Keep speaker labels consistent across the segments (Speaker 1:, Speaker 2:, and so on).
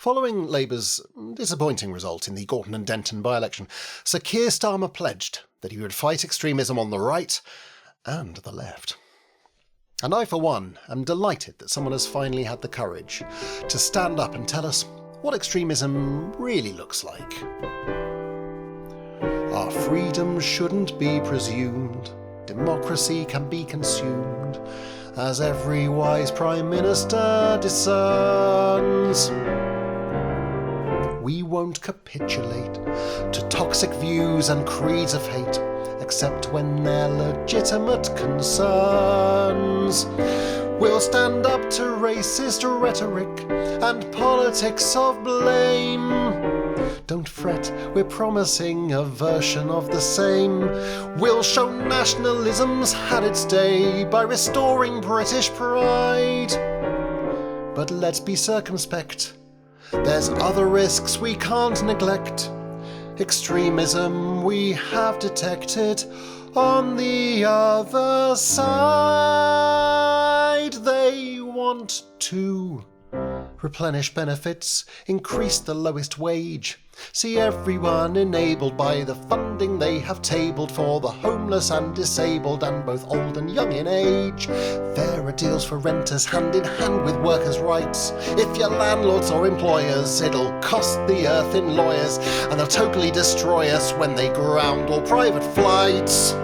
Speaker 1: Following Labour's disappointing result in the Gorton and Denton by-election, Sir Keir Starmer pledged that he would fight extremism on the right and the left. And I, for one, am delighted that someone has finally had the courage to stand up and tell us what extremism really looks like. Our freedom shouldn't be presumed, democracy can be consumed, as every wise Prime Minister discerns. We won't capitulate to toxic views and creeds of hate, except when they're legitimate concerns. We'll stand up to racist rhetoric and politics of blame. Don't fret, we're promising a version of the same. We'll show nationalism's had its day by restoring British pride. But let's be circumspect. There's other risks we can't neglect. Extremism we have detected on the other side. They want to replenish benefits, increase the lowest wage, see everyone enabled by the funding they have tabled for the homeless and disabled and both old and young in age. Fairer deals for renters hand in hand with workers' rights. If you're landlords or employers, it'll cost the earth in lawyers, and they'll totally destroy us when they ground all private flights.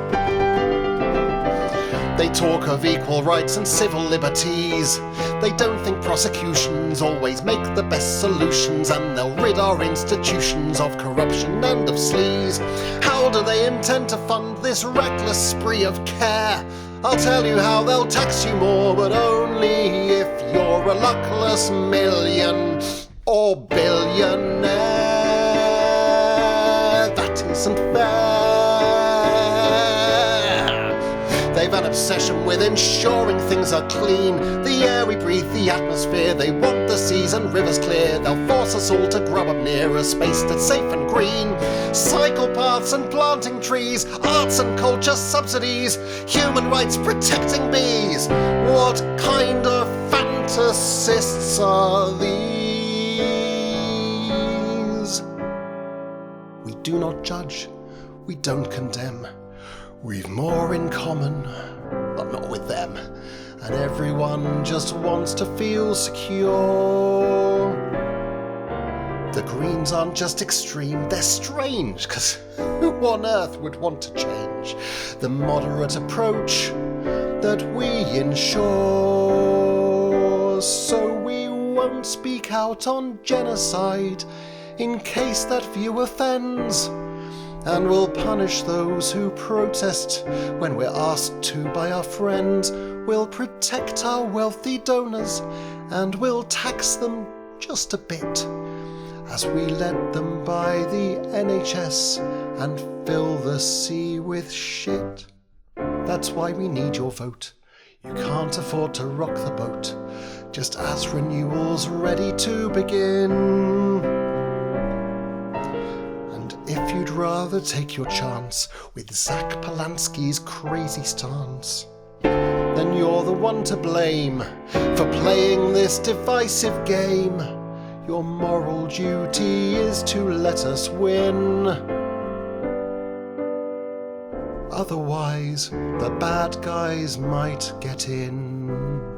Speaker 1: They talk of equal rights and civil liberties. They don't think prosecutions always make the best solutions, and they'll rid our institutions of corruption and of sleaze. How do they intend to fund this reckless spree of care? I'll tell you how. They'll tax you more, but only if you're a luckless million or billionaire. That isn't fair. They've an obsession with ensuring things are clean. The air we breathe, the atmosphere. They want the seas and rivers clear. They'll force us all to grub up near a space that's safe and green. Cycle paths and planting trees, arts and culture subsidies, human rights protecting bees. What kind of fantasists are these? We do not judge, we don't condemn. We've more in common, but not with them. And everyone just wants to feel secure. The Greens aren't just extreme, they're strange, 'cause who on earth would want to change the moderate approach that we ensure? So we won't speak out on genocide in case that view offends. And we'll punish those who protest when we're asked to by our friends. We'll protect our wealthy donors and we'll tax them just a bit as we let them buy the NHS and fill the sea with shit. That's why we need your vote. You can't afford to rock the boat just as renewal's ready to begin. If you'd rather take your chance with Zach Polanski's crazy stance, then you're the one to blame for playing this divisive game. Your moral duty is to let us win. Otherwise, the bad guys might get in.